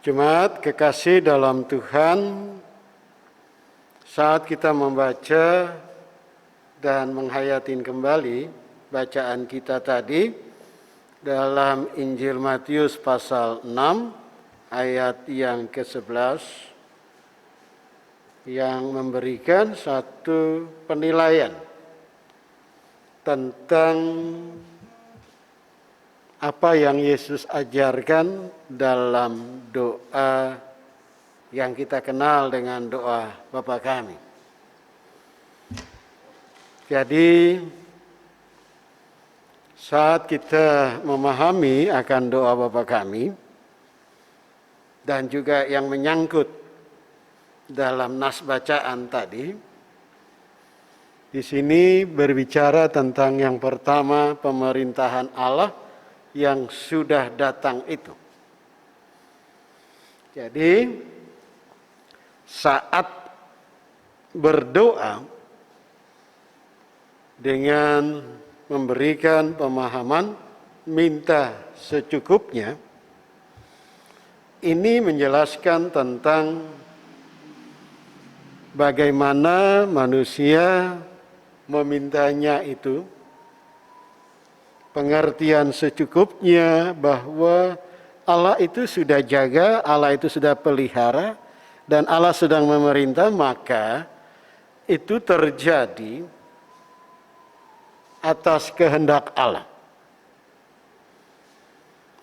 Jemaat kekasih dalam Tuhan, saat kita membaca dan menghayatin kembali bacaan kita tadi dalam Injil Matius pasal 6 ayat yang ke-11 yang memberikan satu penilaian tentang apa yang Yesus ajarkan dalam doa yang kita kenal dengan doa Bapa Kami. Jadi saat kita memahami akan doa Bapa Kami dan juga yang menyangkut dalam nas bacaan tadi, di sini berbicara tentang yang pertama pemerintahan Allah yang sudah datang itu. Jadi saat berdoa dengan memberikan pemahaman minta secukupnya, ini menjelaskan tentang bagaimana manusia memintanya itu, pengertian secukupnya bahwa Allah itu sudah jaga, Allah itu sudah pelihara, dan Allah sedang memerintah, maka itu terjadi atas kehendak Allah.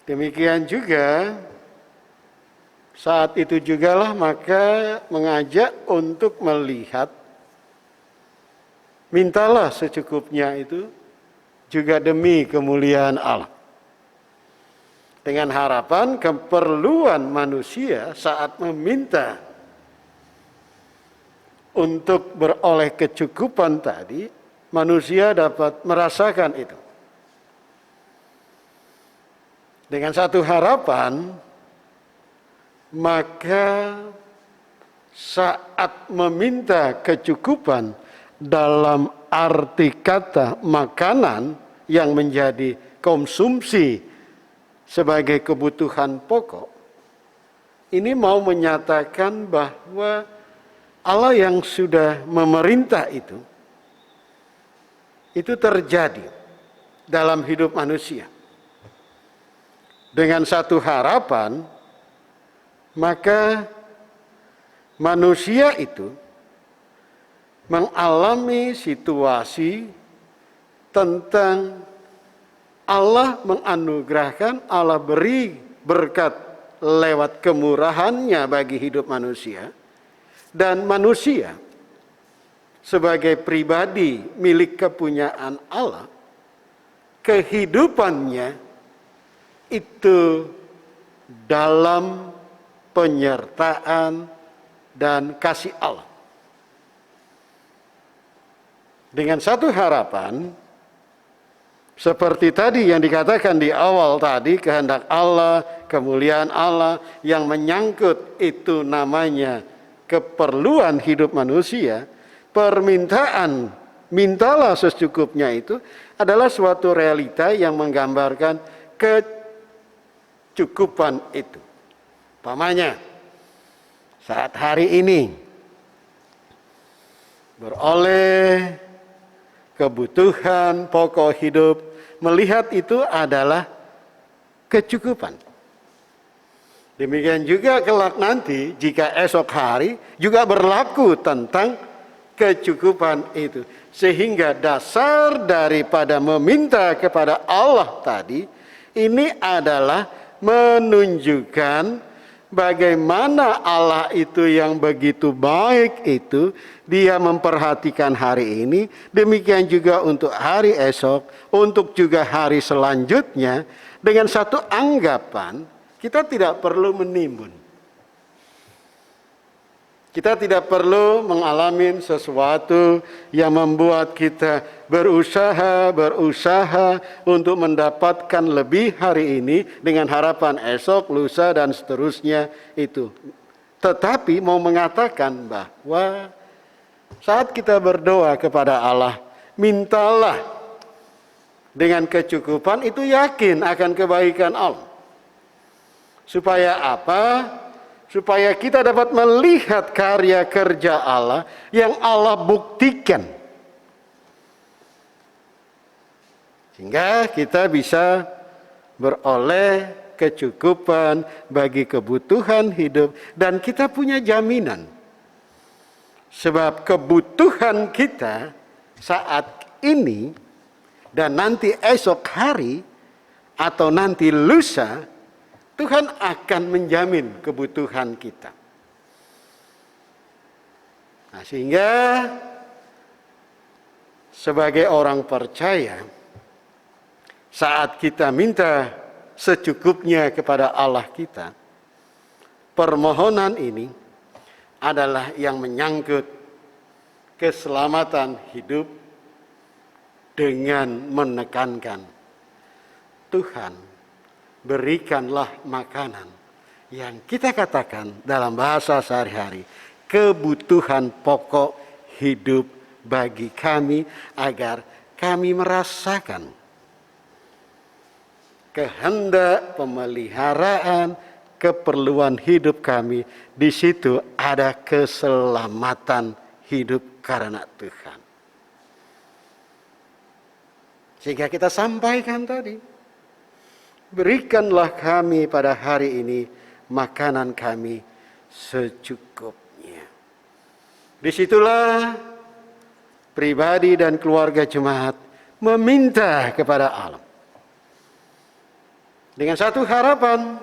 Demikian juga saat itu jugalah maka mengajak untuk melihat, mintalah secukupnya itu juga demi kemuliaan Allah. Dengan harapan keperluan manusia saat meminta untuk beroleh kecukupan tadi, manusia dapat merasakan itu. Dengan satu harapan, maka saat meminta kecukupan dalam arti kata makanan yang menjadi konsumsi sebagai kebutuhan pokok, ini mau menyatakan bahwa Allah yang sudah memerintah itu terjadi dalam hidup manusia. Dengan satu harapan, maka manusia itu mengalami situasi tentang Allah menganugerahkan, Allah beri berkat lewat kemurahannya bagi hidup manusia, dan manusia sebagai pribadi milik kepunyaan Allah, kehidupannya itu dalam penyertaan dan kasih Allah. Dengan satu harapan, seperti tadi yang dikatakan di awal tadi, kehendak Allah, kemuliaan Allah yang menyangkut itu namanya keperluan hidup manusia, permintaan mintalah secukupnya itu adalah suatu realita yang menggambarkan kecukupan itu. Umpamanya, saat hari ini beroleh kebutuhan pokok hidup, melihat itu adalah kecukupan. Demikian juga kelak nanti, jika esok hari juga berlaku tentang kecukupan itu. Sehingga dasar daripada meminta kepada Allah tadi, ini adalah menunjukkan bagaimana Allah itu yang begitu baik itu, Dia memperhatikan hari ini, demikian juga untuk hari esok, untuk juga hari selanjutnya, dengan satu anggapan, kita tidak perlu menimbun. Kita tidak perlu mengalami sesuatu yang membuat kita berusaha untuk mendapatkan lebih hari ini dengan harapan esok, lusa, dan seterusnya itu. Tetapi mau mengatakan bahwa saat kita berdoa kepada Allah, mintalah dengan kecukupan, itu yakin akan kebaikan Allah. Supaya apa? supaya kita dapat melihat karya kerja Allah yang Allah buktikan. Sehingga kita bisa beroleh kecukupan bagi kebutuhan hidup dan kita punya jaminan. Sebab kebutuhan kita saat ini dan nanti esok hari atau nanti lusa, Tuhan akan menjamin kebutuhan kita. Nah, sehingga sebagai orang percaya, saat kita minta secukupnya kepada Allah kita, permohonan ini adalah yang menyangkut keselamatan hidup dengan menekankan, Tuhan, berikanlah makanan yang kita katakan dalam bahasa sehari-hari, kebutuhan pokok hidup bagi kami agar kami merasakan kehendak pemeliharaan keperluan hidup kami. Di situ ada keselamatan hidup karena Tuhan. Sehingga kita sampaikan tadi, berikanlah kami pada hari ini makanan kami secukupnya. Disitulah pribadi dan keluarga jemaat meminta kepada Allah dengan satu harapan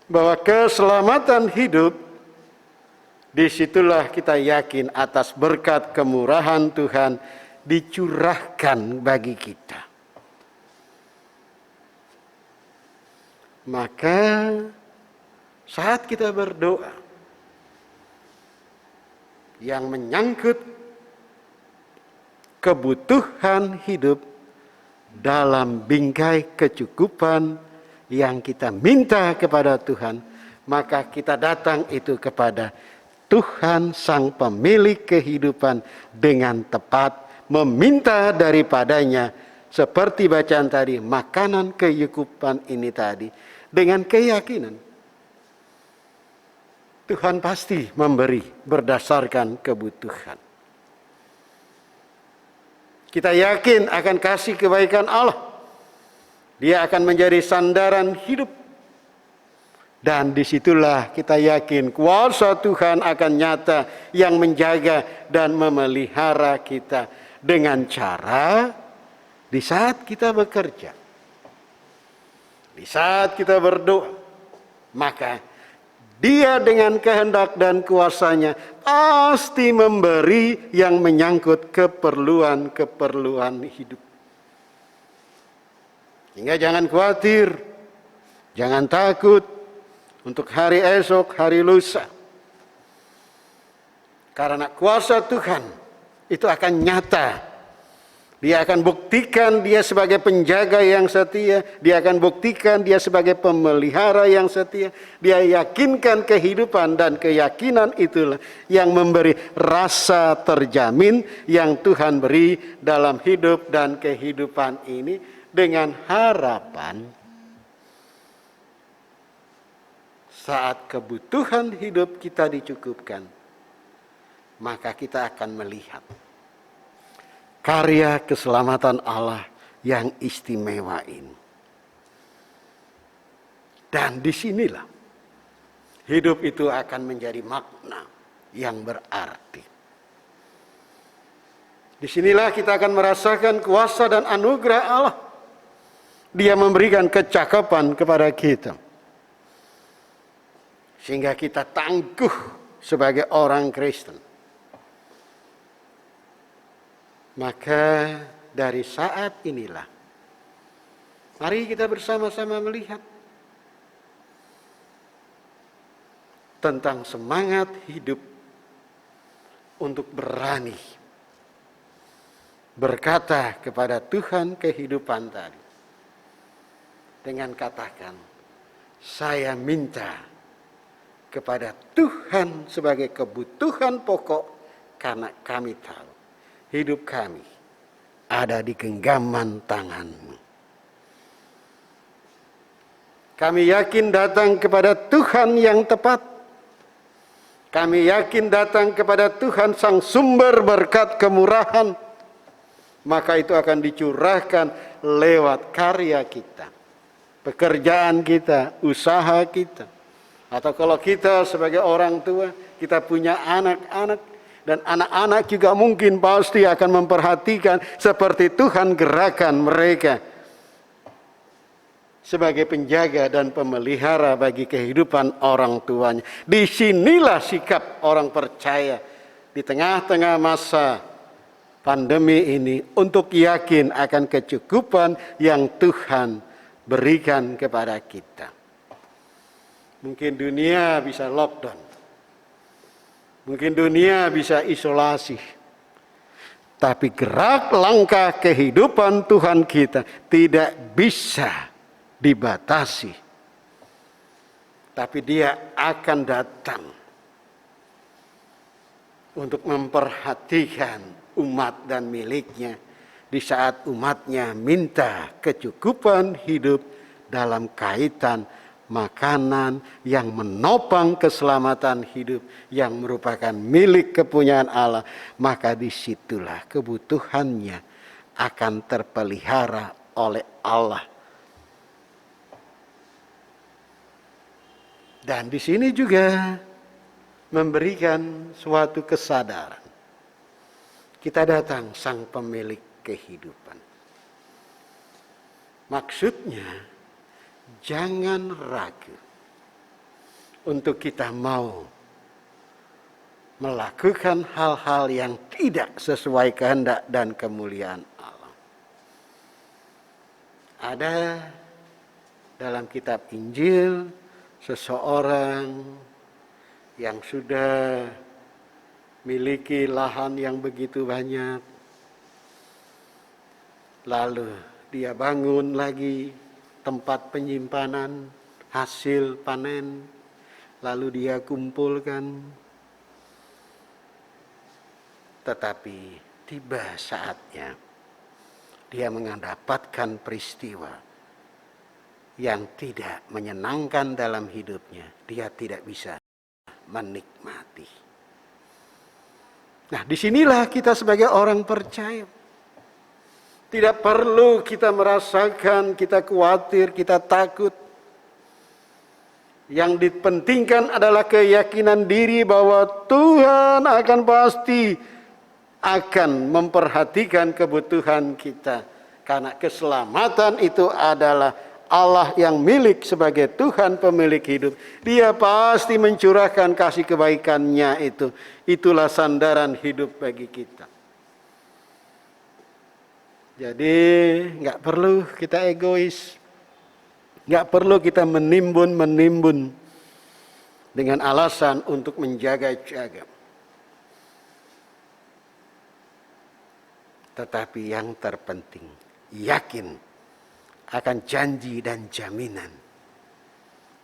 bahwa keselamatan hidup, disitulah kita yakin atas berkat kemurahan Tuhan dicurahkan bagi kita. Maka saat kita berdoa yang menyangkut kebutuhan hidup dalam bingkai kecukupan yang kita minta kepada Tuhan, maka kita datang itu kepada Tuhan Sang Pemilik kehidupan dengan tepat, meminta daripadanya seperti bacaan tadi, makanan kecukupan ini tadi, dengan keyakinan Tuhan pasti memberi berdasarkan kebutuhan. Kita yakin akan kasih kebaikan Allah. Dia akan menjadi sandaran hidup. Dan disitulah kita yakin kuasa Tuhan akan nyata yang menjaga dan memelihara kita dengan cara di saat kita bekerja, di saat kita berdoa, maka Dia dengan kehendak dan kuasanya pasti memberi yang menyangkut keperluan-keperluan hidup. Hingga jangan khawatir, jangan takut untuk hari esok, hari lusa. Karena kuasa Tuhan itu akan nyata. Dia akan buktikan dia sebagai penjaga yang setia. Dia akan buktikan dia sebagai pemelihara yang setia. Dia yakinkan kehidupan dan keyakinan itulah yang memberi rasa terjamin yang Tuhan beri dalam hidup dan kehidupan ini dengan harapan saat kebutuhan hidup kita dicukupkan, maka kita akan melihat karya keselamatan Allah yang istimewa ini. Dan disinilah hidup itu akan menjadi makna yang berarti. Disinilah kita akan merasakan kuasa dan anugerah Allah. Dia memberikan kecakapan kepada kita. Sehingga kita tangguh sebagai orang Kristen. Maka dari saat inilah, mari kita bersama-sama melihat tentang semangat hidup untuk berani berkata kepada Tuhan kehidupan tadi. Dengan katakan, saya minta kepada Tuhan sebagai kebutuhan pokok karena kami tahu hidup kami ada di genggaman tangan-Mu. Kami yakin datang kepada Tuhan yang tepat. Kami yakin datang kepada Tuhan sang sumber berkat kemurahan. Maka itu akan dicurahkan lewat karya kita, pekerjaan kita, usaha kita. Atau kalau kita sebagai orang tua, kita punya anak-anak. Dan anak-anak juga mungkin pasti akan memperhatikan seperti Tuhan gerakan mereka sebagai penjaga dan pemelihara bagi kehidupan orang tuanya. Disinilah sikap orang percaya di tengah-tengah masa pandemi ini untuk yakin akan kecukupan yang Tuhan berikan kepada kita. Mungkin dunia bisa lockdown. Mungkin dunia bisa isolasi. Tapi gerak langkah kehidupan Tuhan kita tidak bisa dibatasi. Tapi Dia akan datang untuk memperhatikan umat dan miliknya di saat umatnya minta kecukupan hidup dalam kaitan makanan yang menopang keselamatan hidup yang merupakan milik kepunyaan Allah, maka disitulah kebutuhannya akan terpelihara oleh Allah. Dan di sini juga memberikan suatu kesadaran. Kita datang sang pemilik kehidupan. Maksudnya, jangan ragu untuk kita mau melakukan hal-hal yang tidak sesuai kehendak dan kemuliaan Allah. Ada dalam kitab Injil seseorang yang sudah miliki lahan yang begitu banyak. Lalu dia bangun lagi tempat penyimpanan hasil panen, lalu dia kumpulkan. Tetapi tiba saatnya dia mendapatkan peristiwa yang tidak menyenangkan dalam hidupnya. Dia tidak bisa menikmati. Nah, disinilah kita sebagai orang percaya. Tidak perlu kita merasakan, kita khawatir, kita takut. Yang dipentingkan adalah keyakinan diri bahwa Tuhan akan pasti akan memperhatikan kebutuhan kita. Karena keselamatan itu adalah Allah yang milik sebagai Tuhan pemilik hidup. Dia pasti mencurahkan kasih kebaikannya itu. Itulah sandaran hidup bagi kita. Jadi nggak perlu kita egois, nggak perlu kita menimbun dengan alasan untuk menjaga-jaga. Tetapi yang terpenting, yakin akan janji dan jaminan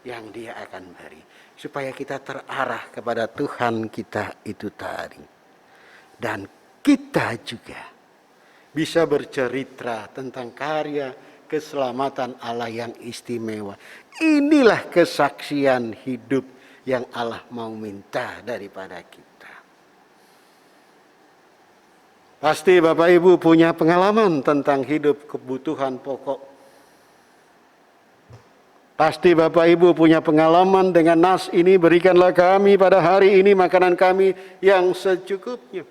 yang Dia akan beri, supaya kita terarah kepada Tuhan kita itu tadi, dan kita juga bisa bercerita tentang karya keselamatan Allah yang istimewa. Inilah kesaksian hidup yang Allah mau minta daripada kita. Pasti Bapak Ibu punya pengalaman tentang hidup kebutuhan pokok. Pasti Bapak Ibu punya pengalaman dengan nas ini, berikanlah kami pada hari ini makanan kami yang secukupnya.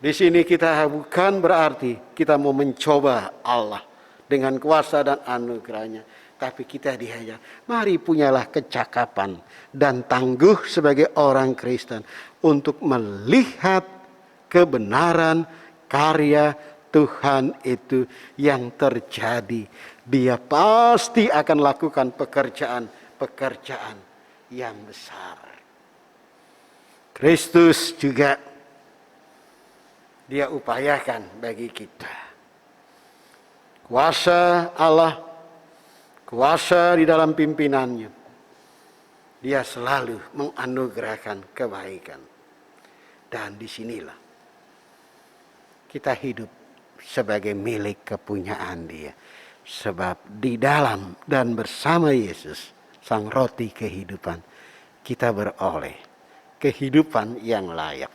Di sini kita bukan berarti kita mau mencoba Allah dengan kuasa dan anugerahnya. Tapi kita diajak, mari punyalah kecakapan dan tangguh sebagai orang Kristen untuk melihat kebenaran karya Tuhan itu yang terjadi. Dia pasti akan lakukan pekerjaan yang besar. Kristus juga Dia upayakan bagi kita. Kuasa Allah, kuasa di dalam pimpinannya. Dia selalu menganugerahkan kebaikan. Dan disinilah kita hidup sebagai milik kepunyaan Dia. Sebab di dalam dan bersama Yesus, Sang Roti kehidupan, kita beroleh kehidupan yang layak.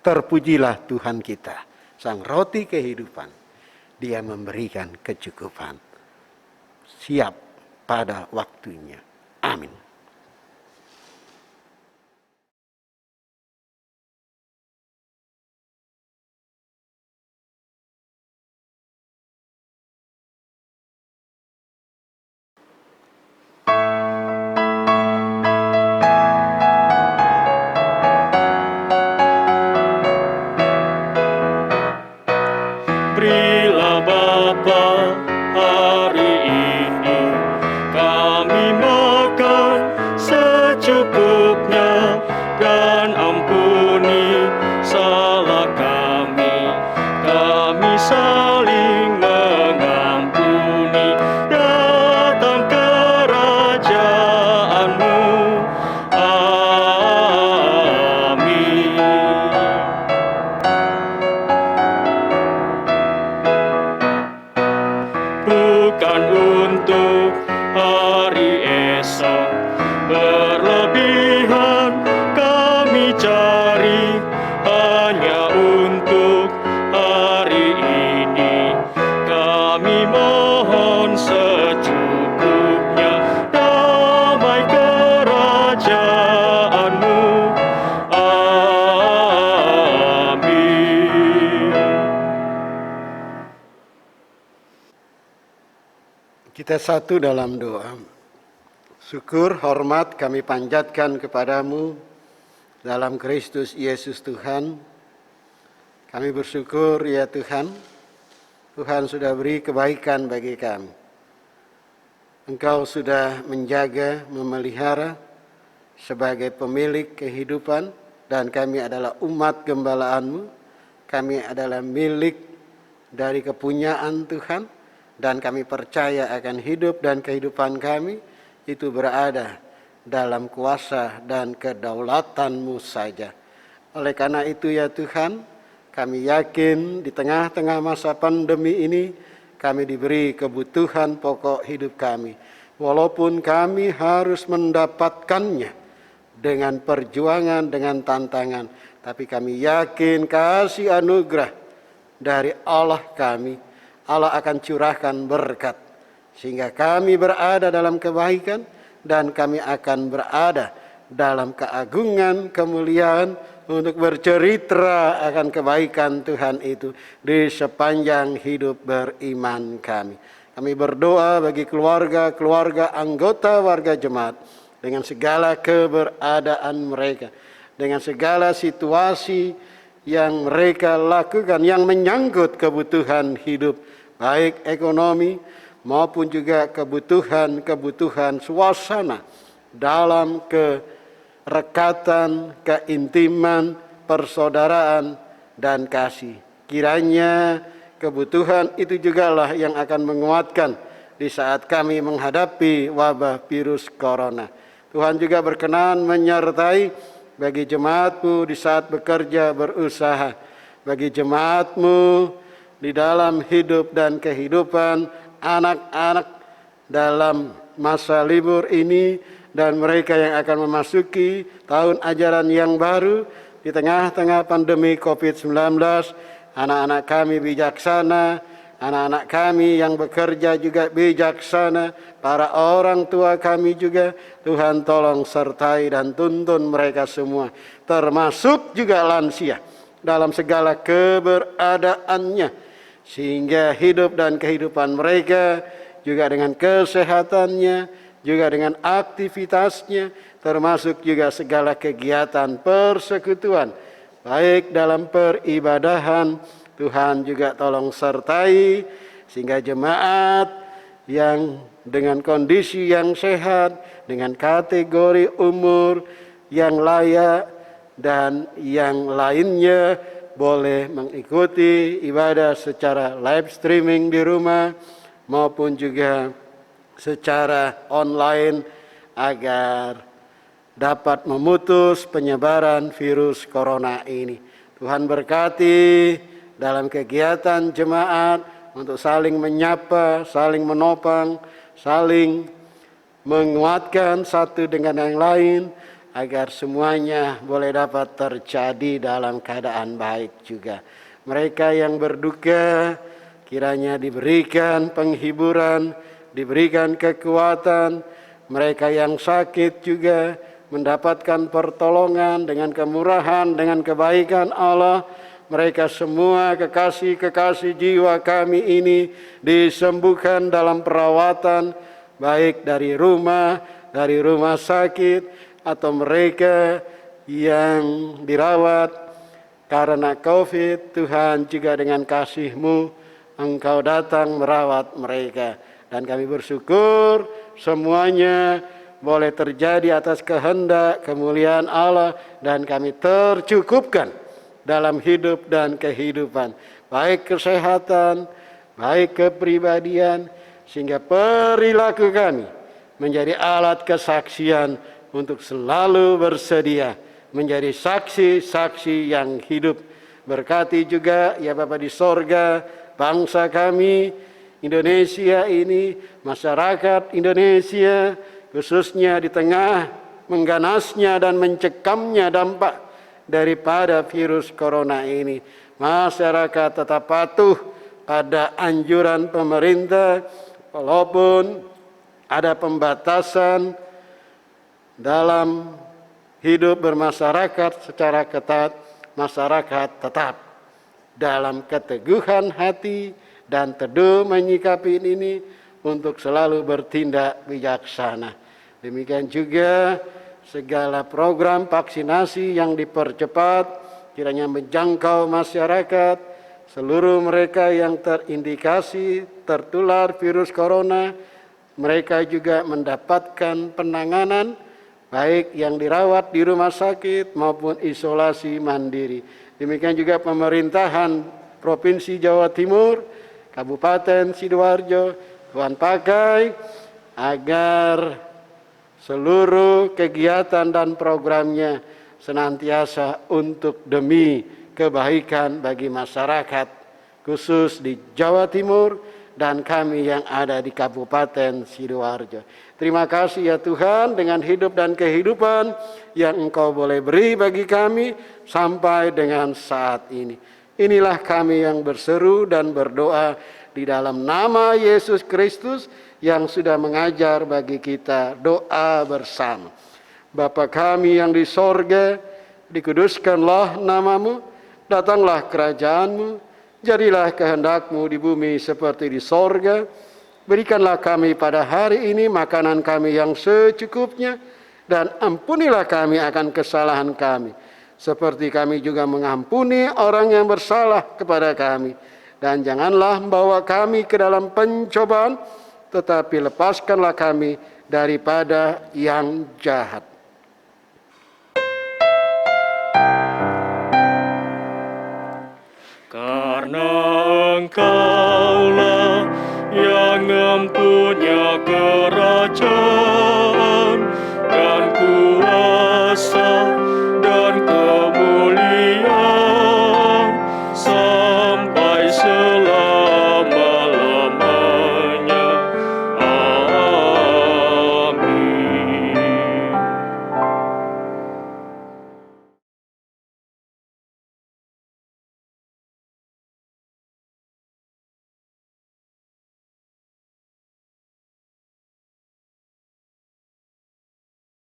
Terpujilah Tuhan kita, Sang Roti kehidupan. Dia memberikan kecukupan. Siap pada waktunya. Amin. Berilah Bapa hari ini kami makan secukupnya, dan ampuni salah kami, kami saling mengampuni. Datang kerajaan-Mu, amin. Bukan untuk hari esok, berlebihan kami cari, hanya untuk hari ini. Kami mohon secukupnya, damai kerajaan-Mu, amin. Kita satu dalam doa. Syukur, hormat kami panjatkan kepadamu dalam Kristus Yesus Tuhan. Kami bersyukur ya Tuhan, Tuhan sudah beri kebaikan bagi kami. Engkau sudah menjaga, memelihara sebagai pemilik kehidupan, dan kami adalah umat gembala-Mu. Kami adalah milik dari kepunyaan Tuhan, dan kami percaya akan hidup dan kehidupan kami itu berada dalam kuasa dan kedaulatan-Mu saja. Oleh karena itu ya Tuhan, kami yakin di tengah-tengah masa pandemi ini kami diberi kebutuhan pokok hidup kami. Walaupun kami harus mendapatkannya dengan perjuangan, dengan tantangan, tapi kami yakin kasih anugerah dari Allah kami, Allah akan curahkan berkat, sehingga kami berada dalam kebaikan, dan kami akan berada dalam keagungan, kemuliaan, untuk bercerita akan kebaikan Tuhan itu di sepanjang hidup beriman kami. Kami berdoa bagi keluarga-keluarga anggota warga jemaat, dengan segala keberadaan mereka, dengan segala situasi yang mereka lakukan yang menyangkut kebutuhan hidup, baik ekonomi maupun juga kebutuhan suasana dalam kerekatan, keintiman, persaudaraan, dan kasih. Kiranya kebutuhan itu jugalah yang akan menguatkan di saat kami menghadapi wabah virus corona. Tuhan juga berkenan menyertai bagi jemaat-Mu di saat bekerja, berusaha, bagi jemaat-Mu di dalam hidup dan kehidupan anak-anak dalam masa libur ini, dan mereka yang akan memasuki tahun ajaran yang baru di tengah-tengah pandemi COVID-19. Anak-anak kami bijaksana, anak-anak kami yang bekerja juga bijaksana, para orang tua kami juga, Tuhan tolong sertai dan tuntun mereka semua, termasuk juga lansia, dalam segala keberadaannya, sehingga hidup dan kehidupan mereka juga dengan kesehatannya, juga dengan aktivitasnya, termasuk juga segala kegiatan persekutuan, baik dalam peribadahan. Tuhan juga tolong sertai, sehingga jemaat yang dengan kondisi yang sehat, dengan kategori umur yang layak dan yang lainnya, boleh mengikuti ibadah secara live streaming di rumah maupun juga secara online, agar dapat memutus penyebaran virus corona ini. Tuhan berkati dalam kegiatan jemaat, untuk saling menyapa, saling menopang, saling menguatkan satu dengan yang lain, agar semuanya boleh dapat terjadi dalam keadaan baik juga. Mereka yang berduka, kiranya diberikan penghiburan, diberikan kekuatan. Mereka yang sakit juga mendapatkan pertolongan dengan kemurahan, dengan kebaikan Allah. Mereka semua kekasih-kekasih jiwa kami ini disembuhkan dalam perawatan, baik dari rumah sakit, atau mereka yang dirawat karena COVID. Tuhan, juga dengan kasih-Mu Engkau datang merawat mereka. Dan kami bersyukur semuanya boleh terjadi atas kehendak kemuliaan Allah, dan kami tercukupkan dalam hidup dan kehidupan, baik kesehatan, baik kepribadian, sehingga perilaku kami menjadi alat kesaksian untuk selalu bersedia menjadi saksi-saksi yang hidup. Berkati juga ya Bapa di sorga bangsa kami Indonesia ini, masyarakat Indonesia, khususnya di tengah mengganasnya dan mencekamnya dampak daripada virus corona ini. Masyarakat tetap patuh pada anjuran pemerintah, walaupun ada pembatasan dalam hidup bermasyarakat secara ketat. Masyarakat tetap dalam keteguhan hati dan teduh menyikapi ini untuk selalu bertindak bijaksana. Demikian juga segala program vaksinasi yang dipercepat kiranya menjangkau masyarakat, seluruh mereka yang terindikasi tertular virus corona, mereka juga mendapatkan penanganan baik yang dirawat di rumah sakit maupun isolasi mandiri. Demikian juga pemerintahan Provinsi Jawa Timur, Kabupaten Sidoarjo, Tuhan pakai agar seluruh kegiatan dan programnya senantiasa untuk demi kebaikan bagi masyarakat, khusus di Jawa Timur dan kami yang ada di Kabupaten Sidoarjo. Terima kasih ya Tuhan, dengan hidup dan kehidupan yang Engkau boleh beri bagi kami sampai dengan saat ini. Inilah kami yang berseru dan berdoa di dalam nama Yesus Kristus yang sudah mengajar bagi kita doa bersama. Bapa kami yang di sorga, dikuduskanlah namamu, datanglah kerajaanmu, jadilah kehendak-Mu di bumi seperti di sorga. Berikanlah kami pada hari ini makanan kami yang secukupnya, dan ampunilah kami akan kesalahan kami, seperti kami juga mengampuni orang yang bersalah kepada kami. Dan janganlah membawa kami ke dalam pencobaan, tetapi lepaskanlah kami daripada yang jahat. Karena Engkaulah yang mempunyai kerajaan